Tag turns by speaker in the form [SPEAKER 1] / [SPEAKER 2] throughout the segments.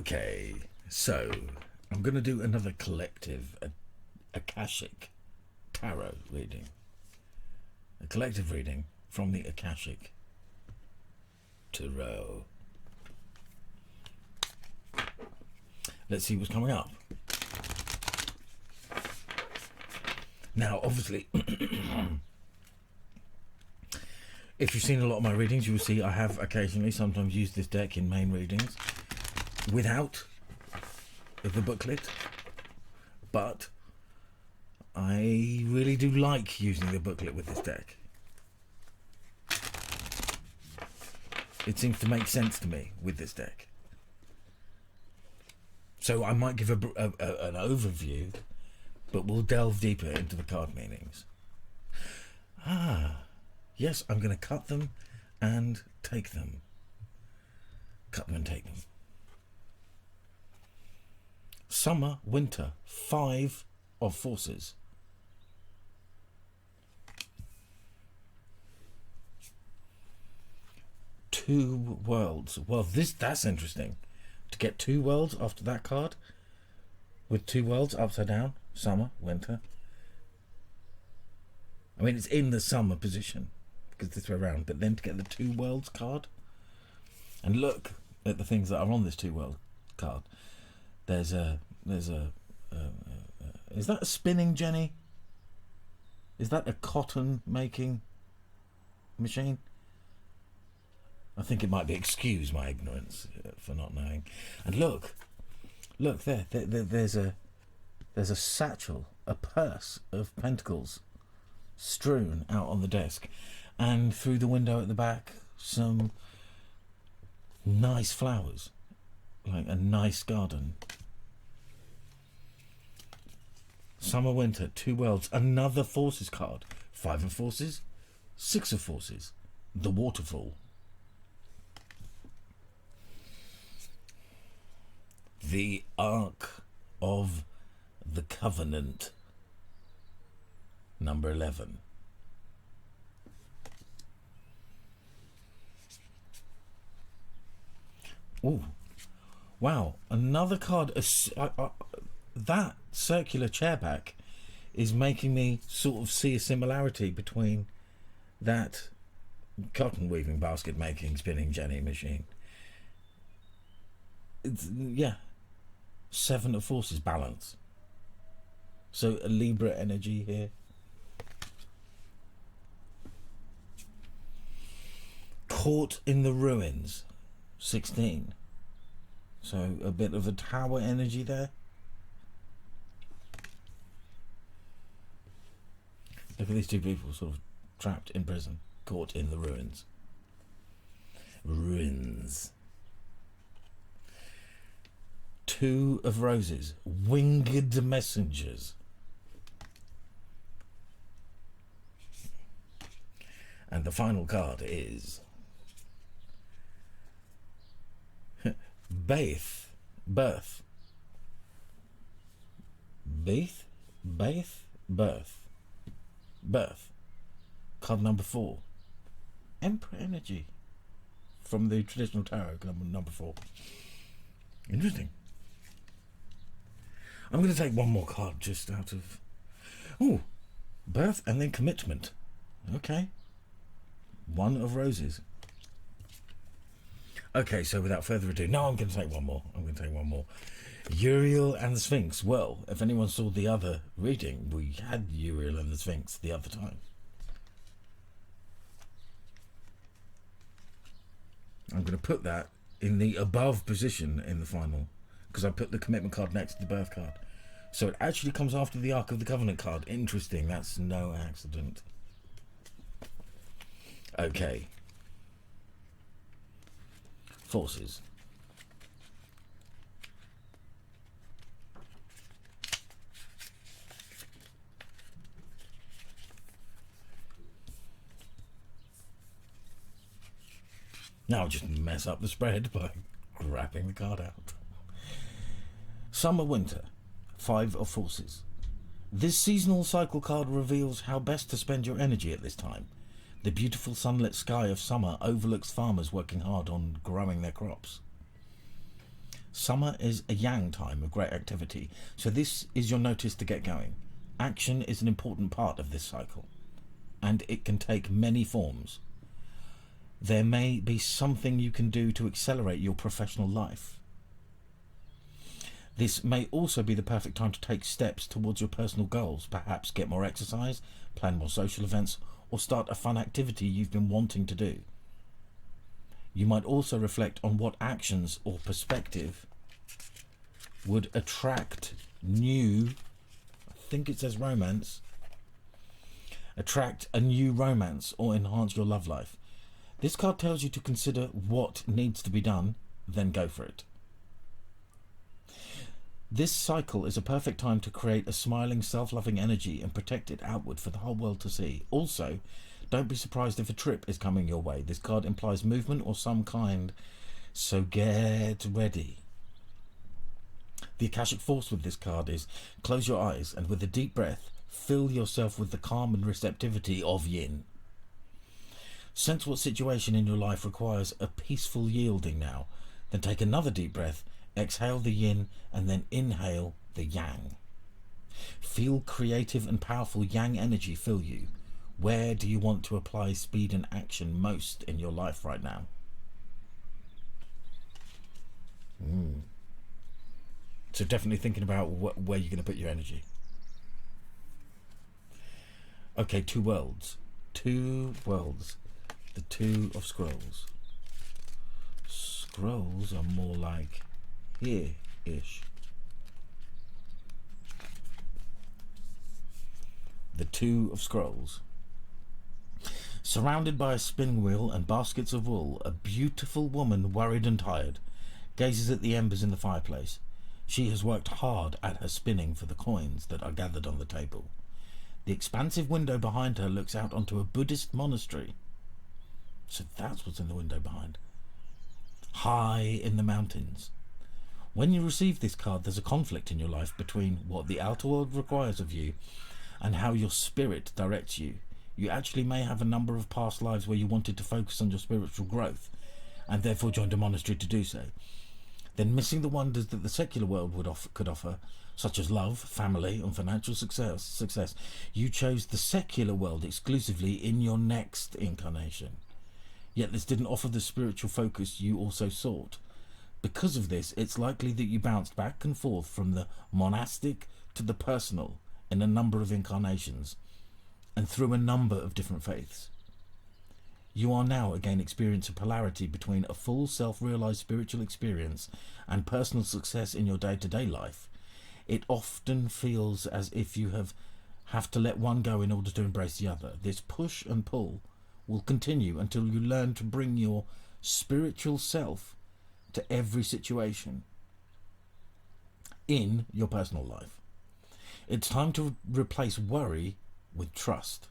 [SPEAKER 1] Okay, so I'm going to do another collective AKASHIC tarot reading. A collective reading from the AKASHIC tarot. Let's see what's coming up. Now, obviously, if you've seen a lot of my readings, you will see I have occasionally sometimes used this deck in main readings without the booklet, but I really do like using the booklet with this deck. It seems to make sense to me with this deck. So I might give an overview, but we'll delve deeper into the card meanings. Yes, I'm going to cut them and take them. Cut them and take them. Summer, winter, 5 of forces. Two worlds. Well, that's interesting. To get 2 worlds after that card, with 2 worlds upside down, summer, winter. I mean, it's in the summer position because this way around, but then to get the 2 worlds card, and look at the things that are on this 2 world card. There's a is that a spinning jenny? Is that a cotton making machine? I think it might be. Excuse my ignorance for not knowing. And look there. There's a satchel, a purse of pentacles strewn out on the desk, and through the window at the back, some nice flowers, like a nice garden. Summer, winter, 2 worlds, another forces card, 5 of forces, 6 of forces, the Waterfall. The Ark of the Covenant, number 11. Ooh, wow, another card. That circular chairback is making me sort of see a similarity between that cotton weaving, basket making, spinning jenny machine. Yeah. 7 of forces, balance. So a Libra energy here. Caught in the ruins, 16. So a bit of a tower energy there. Look at these 2 people sort of trapped in prison, caught in the ruins. Ruins. 2 of roses, winged messengers. And the final card is birth. Birth. Card number 4. Emperor energy. From the traditional tarot, number 4. Interesting. I'm going to take one more card just out of... Oh, birth and then commitment. Okay. 1 of roses. Okay, so without further ado, no, I'm going to take one more. Uriel and the Sphinx. Well, if anyone saw the other reading, we had Uriel and the Sphinx the other time. I'm going to put that in the above position in the final, because I put the commitment card next to the birth card. So it actually comes after the Ark of the Covenant card. Interesting, that's no accident. Okay. Forces. Now I'll just mess up the spread by grabbing the card out. Summer, winter, 5 of forces. This seasonal cycle card reveals how best to spend your energy at this time. The beautiful sunlit sky of summer overlooks farmers working hard on growing their crops. Summer is a yang time of great activity, so this is your notice to get going. Action is an important part of this cycle, and it can take many forms. There may be something you can do to accelerate your professional life. This may also be the perfect time to take steps towards your personal goals, perhaps get more exercise, plan more social events, or start a fun activity you've been wanting to do. You might also reflect on what actions or perspective would attract new, I think it says romance, attract a new romance or enhance your love life. This card tells you to consider what needs to be done, then go for it. This cycle is a perfect time to create a smiling, self-loving energy and project it outward for the whole world to see. Also, don't be surprised if a trip is coming your way. This card implies movement or some kind, so get ready. The Akashic force with this card is close your eyes and with a deep breath, fill yourself with the calm and receptivity of yin. Sense what situation in your life requires a peaceful yielding now. Then take another deep breath, exhale the yin, and then inhale the yang. Feel creative and powerful yang energy fill you. Where do you want to apply speed and action most in your life right now? So definitely thinking about where you're going to put your energy. Okay, two worlds. Two worlds. The Two of Scrolls. Scrolls are more like here-ish. The Two of Scrolls. Surrounded by a spinning wheel and baskets of wool, a beautiful woman, worried and tired, gazes at the embers in the fireplace. She has worked hard at her spinning for the coins that are gathered on the table. The expansive window behind her looks out onto a Buddhist monastery. So that's what's in the window behind. High in the mountains. When you receive this card, there's a conflict in your life between what the outer world requires of you and how your spirit directs you. You actually may have a number of past lives where you wanted to focus on your spiritual growth and therefore joined a monastery to do so. Then missing the wonders that the secular world could offer, such as love, family, and financial success, you chose the secular world exclusively in your next incarnation. Yet this didn't offer the spiritual focus you also sought. Because of this, it's likely that you bounced back and forth from the monastic to the personal in a number of incarnations and through a number of different faiths. You are now again experiencing a polarity between a full self-realized spiritual experience and personal success in your day-to-day life. It often feels as if you have to let one go in order to embrace the other. This push and pull will continue until you learn to bring your spiritual self to every situation in your personal life. It's time to replace worry with trust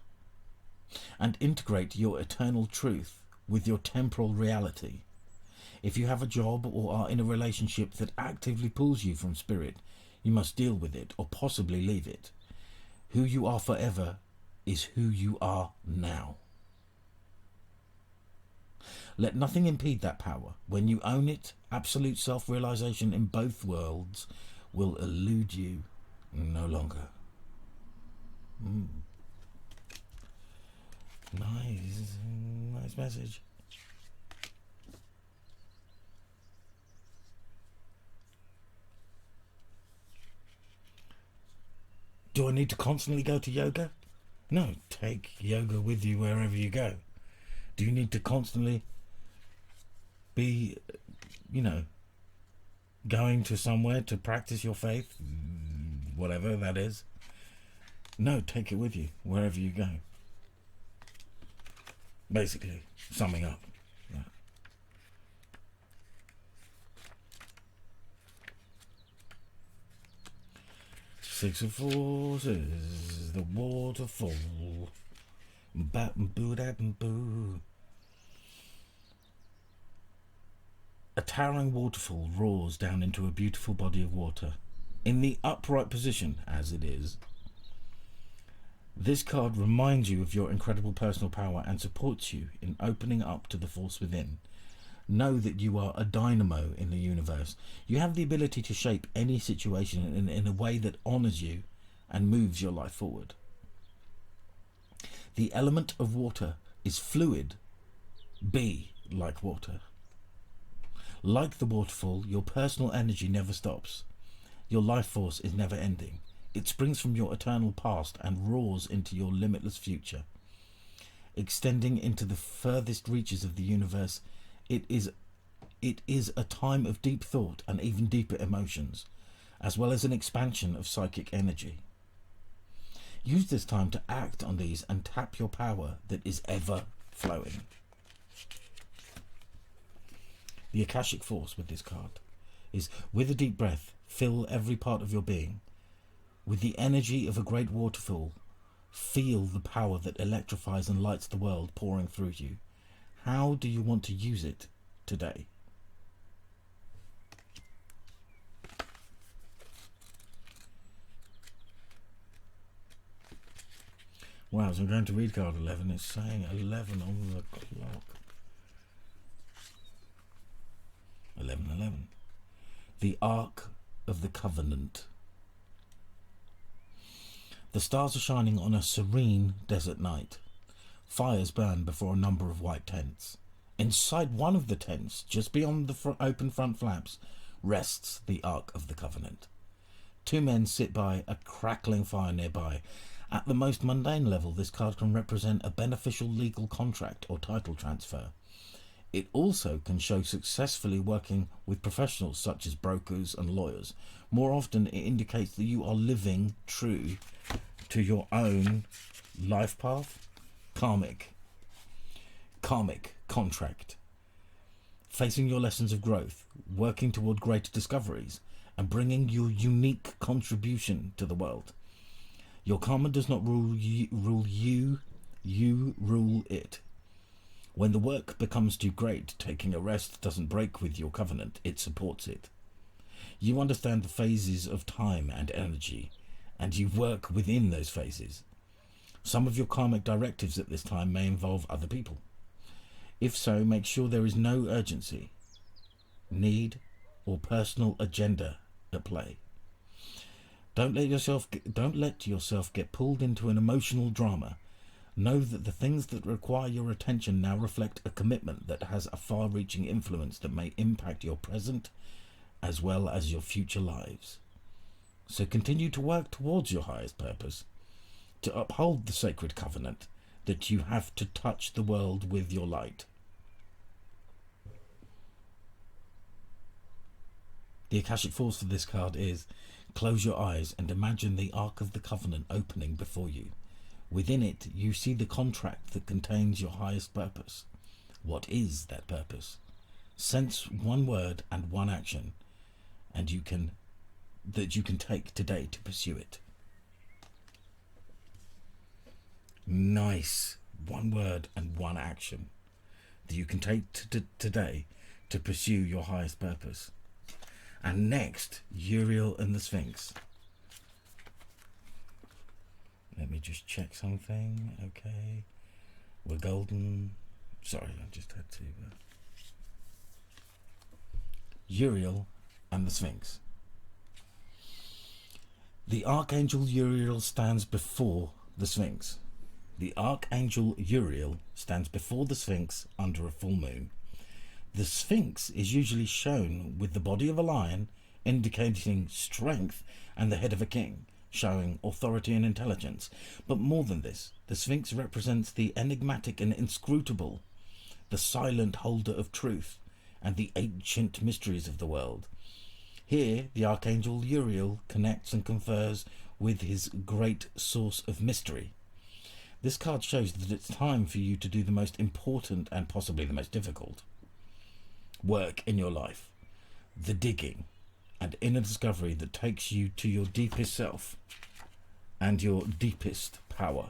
[SPEAKER 1] and integrate your eternal truth with your temporal reality. If you have a job or are in a relationship that actively pulls you from spirit, you must deal with it or possibly leave it. Who you are forever is who you are now. Let nothing impede that power. When you own it, absolute self-realization in both worlds will elude you no longer. Nice message. Do I need to constantly go to yoga? No, take yoga with you wherever you go. Do you need to constantly be, going to somewhere to practice your faith? Whatever that is. No, take it with you wherever you go. Basically, summing up. Yeah. Six of Forces, the waterfall. Boo. A towering waterfall roars down into a beautiful body of water. In the upright position, as it is, this card reminds you of your incredible personal power and supports you in opening up to the force within. Know that you are a dynamo in the universe. You have the ability to shape any situation in a way that honours you and moves your life forward. The element of water is fluid. Be like water. Like the waterfall, your personal energy never stops. Your life force is never ending. It springs from your eternal past and roars into your limitless future. Extending into the furthest reaches of the universe, it is a time of deep thought and even deeper emotions, as well as an expansion of psychic energy. Use this time to act on these and tap your power that is ever flowing. The Akashic force with this card is, with a deep breath, fill every part of your being. With the energy of a great waterfall, feel the power that electrifies and lights the world pouring through you. How do you want to use it today? Wow, so I'm going to read card 11. It's saying 11 on the clock. 11:11. The Ark of the Covenant. The stars are shining on a serene desert night. Fires burn before a number of white tents. Inside one of the tents, just beyond the open front flaps, rests the Ark of the Covenant. Two men sit by a crackling fire nearby. At the most mundane level, this card can represent a beneficial legal contract or title transfer. It also can show successfully working with professionals such as brokers and lawyers. More often, it indicates that you are living true to your own life path. Karmic contract. Facing your lessons of growth, working toward greater discoveries, and bringing your unique contribution to the world. Your karma does not rule you, you rule it. When the work becomes too great, taking a rest doesn't break with your covenant, it supports it. You understand the phases of time and energy, and you work within those phases. Some of your karmic directives at this time may involve other people. If so, make sure there is no urgency, need, or personal agenda at play. Don't let yourself get pulled into an emotional drama. Know that the things that require your attention now reflect a commitment that has a far-reaching influence that may impact your present as well as your future lives. So continue to work towards your highest purpose, to uphold the sacred covenant that you have to touch the world with your light. The Akashic force for this card is, close your eyes and imagine the Ark of the Covenant opening before you. Within it, you see the contract that contains your highest purpose. What is that purpose? Sense one word and one action, and you can take today to pursue it. Nice. One word and one action that you can take today to pursue your highest purpose. And next, Uriel and the Sphinx. Let me just check something. Okay. We're golden. Sorry, I just had to. Uriel and the Sphinx. The Archangel Uriel stands before the Sphinx. The Archangel Uriel stands before the Sphinx under a full moon. The Sphinx is usually shown with the body of a lion, indicating strength, and the head of a king, showing authority and intelligence. But more than this, the Sphinx represents the enigmatic and inscrutable, the silent holder of truth, and the ancient mysteries of the world. Here, the Archangel Uriel connects and confers with his great source of mystery. This card shows that it's time for you to do the most important and possibly the most difficult work in your life, the digging and inner discovery that takes you to your deepest self and your deepest power.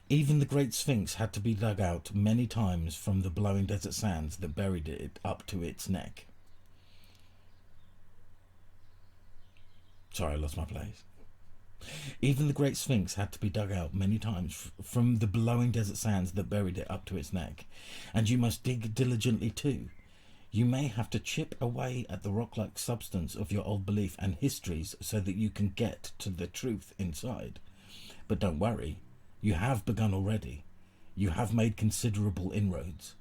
[SPEAKER 1] Even the great Sphinx had to be dug out many times from the blowing desert sands that buried it up to its neck. Sorry, I lost my place. Even the great Sphinx had to be dug out many times from the blowing desert sands that buried it up to its neck. And you must dig diligently too. You may have to chip away at the rock-like substance of your old belief and histories so that you can get to the truth inside. But don't worry, you have begun already. You have made considerable inroads.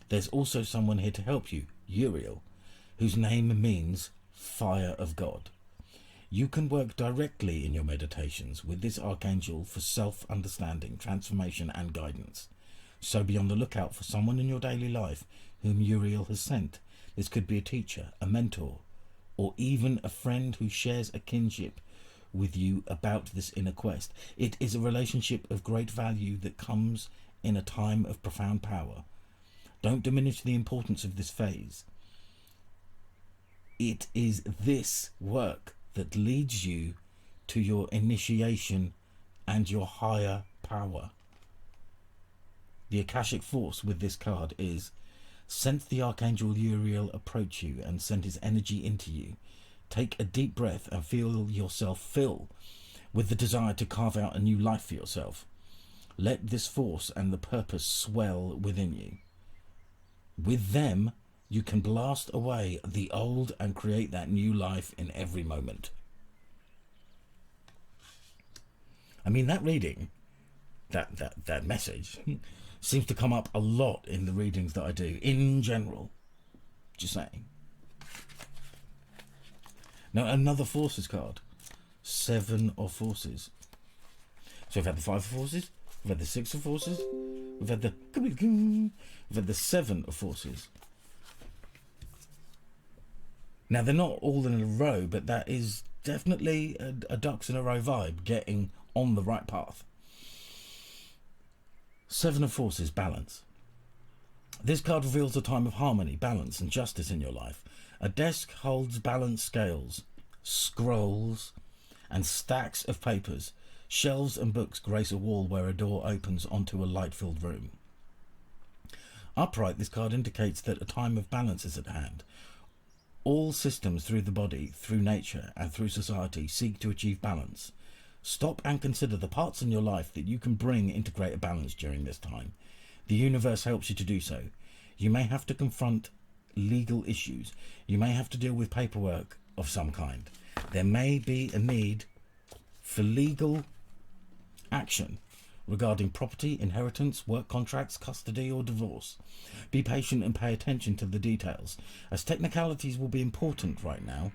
[SPEAKER 1] There's also someone here to help you, Uriel, whose name means Fire of God. You can work directly in your meditations with this archangel for self-understanding, transformation and guidance. So be on the lookout for someone in your daily life whom Uriel has sent. This could be a teacher, a mentor, or even a friend who shares a kinship with you about this inner quest. It is a relationship of great value that comes in a time of profound power. Don't diminish the importance of this phase. It is this work that leads you to your initiation and your higher power. The Akashic force with this card is: sense the Archangel Uriel approach you and send his energy into you. Take a deep breath and feel yourself fill with the desire to carve out a new life for yourself. Let this force and the purpose swell within you. With them, you can blast away the old and create that new life in every moment. I mean, that reading, that message seems to come up a lot in the readings that I do in general. Just saying. Now, another forces card. 7 of forces. So we've had the 5 of forces, we've had the 6 of forces, we've had the 7 of forces. Now, they're not all in a row, but that is definitely a ducks in a row vibe, getting on the right path. 7 of forces, balance. This card reveals a time of harmony, balance and justice in your life. A desk holds balanced scales, scrolls and stacks of papers. Shelves and books grace a wall where a door opens onto a light-filled room. Upright, this card indicates that a time of balance is at hand. All systems through the body, through nature and through society seek to achieve balance. Stop and consider the parts in your life that you can bring into greater balance during this time. The universe helps you to do so. You may have to confront legal issues. You may have to deal with paperwork of some kind. There may be a need for legal action regarding property, inheritance, work contracts, custody or divorce. Be patient and pay attention to the details, as technicalities will be important right now.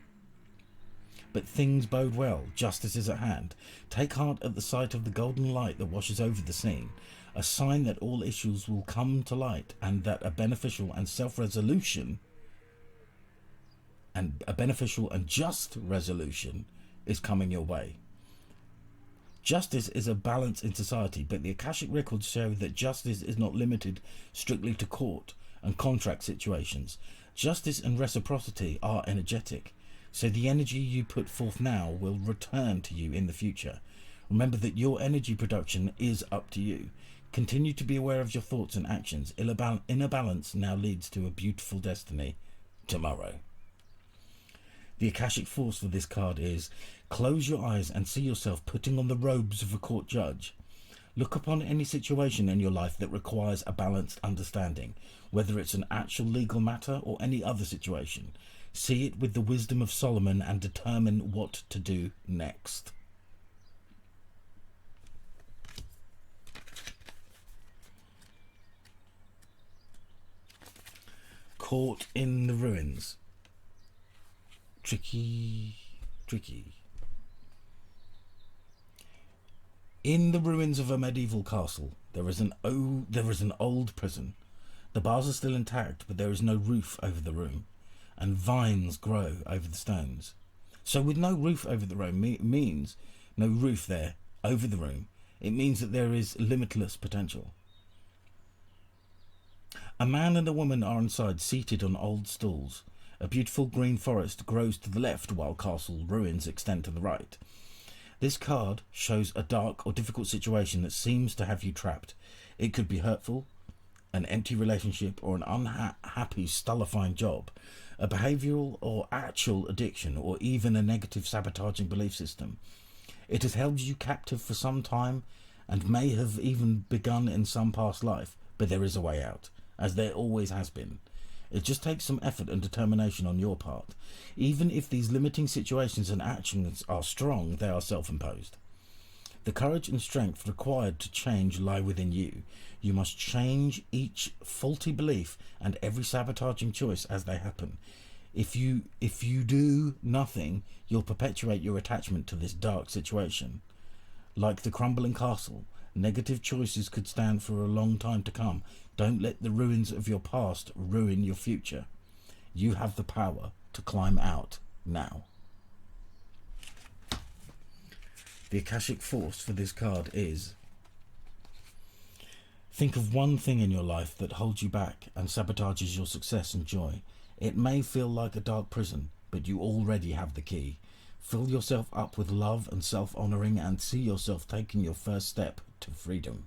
[SPEAKER 1] But things bode well. Justice is at hand. Take heart at the sight of the golden light that washes over the scene, a sign that all issues will come to light and that a beneficial and just resolution is coming your way. Justice is a balance in society, but the Akashic records show that justice is not limited strictly to court and contract situations. Justice and reciprocity are energetic, so the energy you put forth now will return to you in the future. Remember that your energy production is up to you. Continue to be aware of your thoughts and actions. Inner balance now leads to a beautiful destiny tomorrow. The Akashic force for this card is: close your eyes and see yourself putting on the robes of a court judge. Look upon any situation in your life that requires a balanced understanding, whether it's an actual legal matter or any other situation. See it with the wisdom of Solomon and determine what to do next. Caught in the ruins. Tricky. In the ruins of a medieval castle, there is an old prison. The bars are still intact, but there is no roof over the room, and vines grow over the stones. So with no roof over the room means no roof there over the room. It means that there is limitless potential. A man and a woman are inside, seated on old stools. A beautiful green forest grows to the left, while castle ruins extend to the right. This card shows a dark or difficult situation that seems to have you trapped. It could be hurtful, an empty relationship, or an unhappy, stultifying job, a behavioural or actual addiction, or even a negative sabotaging belief system. It has held you captive for some time and may have even begun in some past life, but there is a way out, as there always has been. It just takes some effort and determination on your part. Even if these limiting situations and actions are strong, they are self-imposed. The courage and strength required to change lie within you. You must change each faulty belief and every sabotaging choice as they happen. If you do nothing, you'll perpetuate your attachment to this dark situation. Like the crumbling castle, negative choices could stand for a long time to come. Don't let the ruins of your past ruin your future. You have the power to climb out now. The Akashic force for this card is: think of one thing in your life that holds you back and sabotages your success and joy. It may feel like a dark prison, but you already have the key. Fill yourself up with love and self-honoring and see yourself taking your first step to freedom.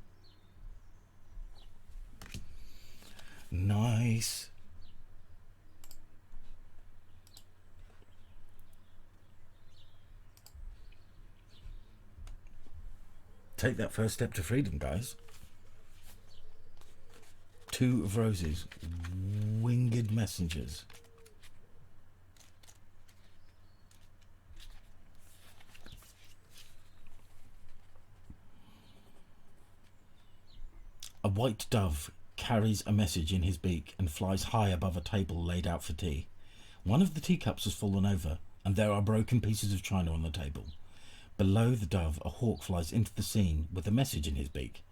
[SPEAKER 1] Nice. Take that first step to freedom, guys. Two of Roses, winged messengers. A white dove carries a message in his beak and flies high above a table laid out for tea. One of the teacups has fallen over, and there are broken pieces of china on the table. Below the dove, a hawk flies into the scene with a message in his beak.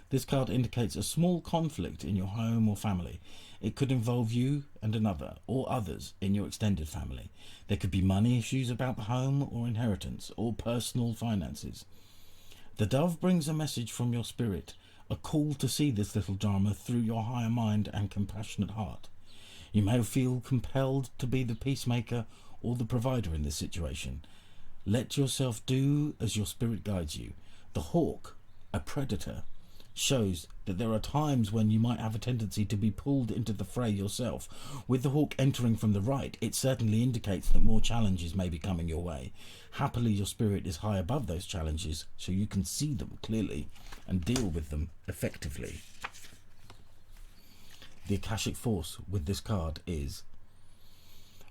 [SPEAKER 1] This card indicates a small conflict in your home or family. It could involve you and another, or others in your extended family. There could be money issues about the home or inheritance, or personal finances. The dove brings a message from your spirit, a call to see this little drama through your higher mind and compassionate heart. You may feel compelled to be the peacemaker or the provider in this situation. Let yourself do as your spirit guides you. The hawk, a predator, shows that there are times when you might have a tendency to be pulled into the fray yourself. With the hawk entering from the right, it certainly indicates that more challenges may be coming your way. Happily, your spirit is high above those challenges, so you can see them clearly and deal with them effectively. The Akashic force with this card is: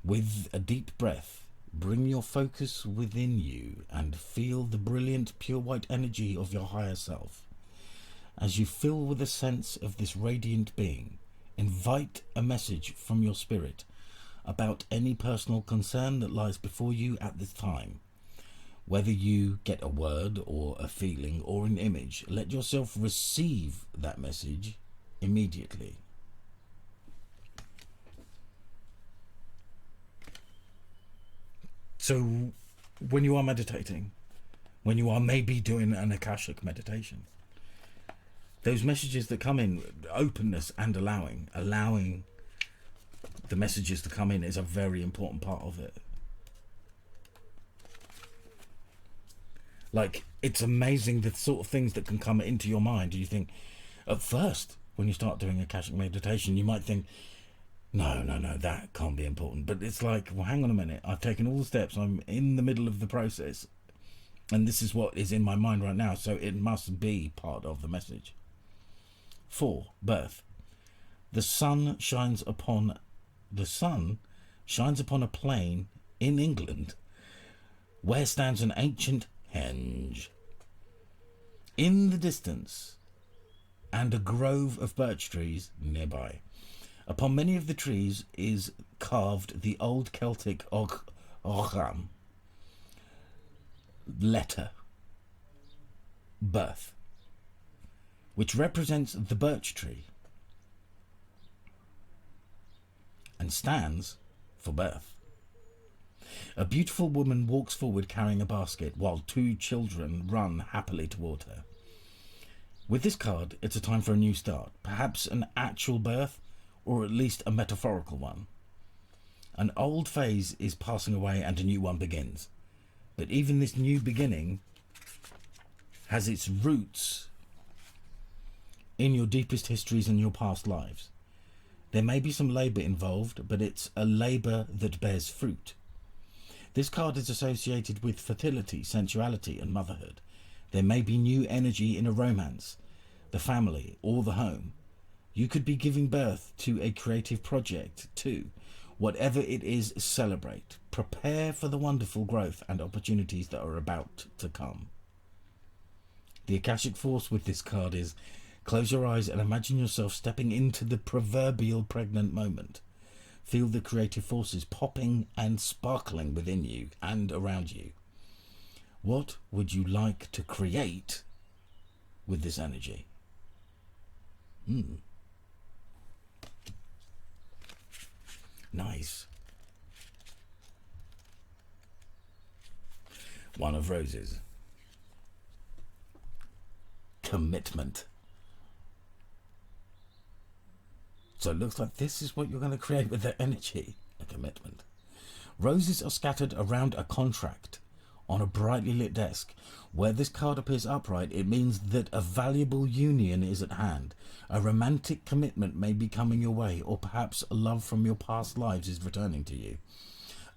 [SPEAKER 1] with a deep breath, bring your focus within you and feel the brilliant pure white energy of your higher self. As you fill with a sense of this radiant being, invite a message from your spirit about any personal concern that lies before you at this time. Whether you get a word or a feeling or an image, let yourself receive that message immediately. So when you are meditating, when you are maybe doing an Akashic meditation, those messages that come in, openness and allowing the messages to come in is a very important part of it. Like, it's amazing the sort of things that can come into your mind. You think, at first, when you start doing Akashic meditation, you might think, no, that can't be important. But it's like, well, hang on a minute. I've taken all the steps. I'm in the middle of the process. And this is what is in my mind right now. So it must be part of the message. 4. Birth. The sun shines upon a plain in England where stands an ancient henge. In the distance, and a grove of birch trees nearby. Upon many of the trees is carved the old Celtic Ogham letter, birth, which represents the birch tree and stands for birth. A beautiful woman walks forward carrying a basket while 2 children run happily toward her. With this card, it's a time for a new start, perhaps an actual birth or at least a metaphorical one. An old phase is passing away and a new one begins. But even this new beginning has its roots in your deepest histories and your past lives. There may be some labour involved, but it's a labour that bears fruit. This card is associated with fertility, sensuality and motherhood. There may be new energy in a romance, the family or the home. You could be giving birth to a creative project too. Whatever it is, celebrate. Prepare for the wonderful growth and opportunities that are about to come. The Akashic force with this card is: close your eyes and imagine yourself stepping into the proverbial pregnant moment. Feel the creative forces popping and sparkling within you and around you. What would you like to create with this energy? Nice. One of Roses. Commitment. So it looks like this is what you're going to create with the energy. A commitment. Roses are scattered around a contract on a brightly lit desk. Where this card appears upright, it means that a valuable union is at hand. A romantic commitment may be coming your way, or perhaps love from your past lives is returning to you.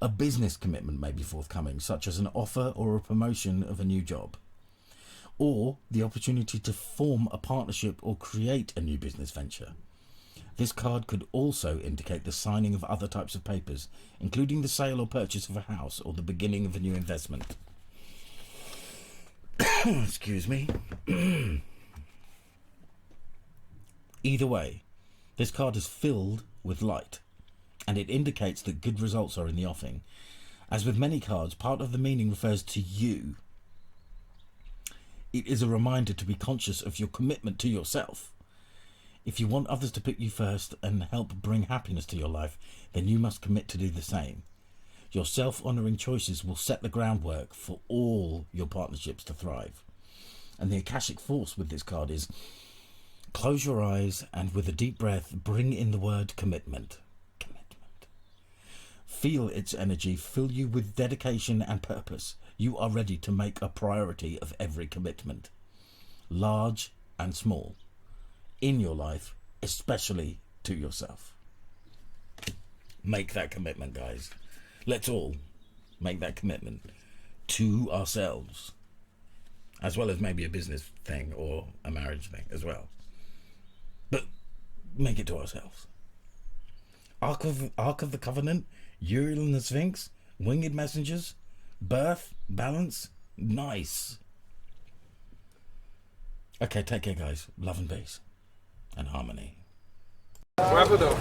[SPEAKER 1] A business commitment may be forthcoming, such as an offer or a promotion of a new job, or the opportunity to form a partnership or create a new business venture. This card could also indicate the signing of other types of papers, including the sale or purchase of a house or the beginning of a new investment. Excuse me. Either way, this card is filled with light, and it indicates that good results are in the offing. As with many cards, part of the meaning refers to you. It is a reminder to be conscious of your commitment to yourself. If you want others to put you first and help bring happiness to your life, then you must commit to do the same. Your self-honouring choices will set the groundwork for all your partnerships to thrive. And the Akashic force with this card is: close your eyes and with a deep breath, bring in the word commitment. Commitment. Feel its energy fill you with dedication and purpose. You are ready to make a priority of every commitment, large and small, in your life, especially to yourself. Make that commitment, guys. Let's all make that commitment to ourselves, as well as maybe a business thing or a marriage thing as well. But make it to ourselves. Ark of the Covenant, Uriel and the Sphinx, Winged Messengers, Birth, Balance, nice. Okay, take care, guys. Love and peace and harmony.
[SPEAKER 2] Raphael.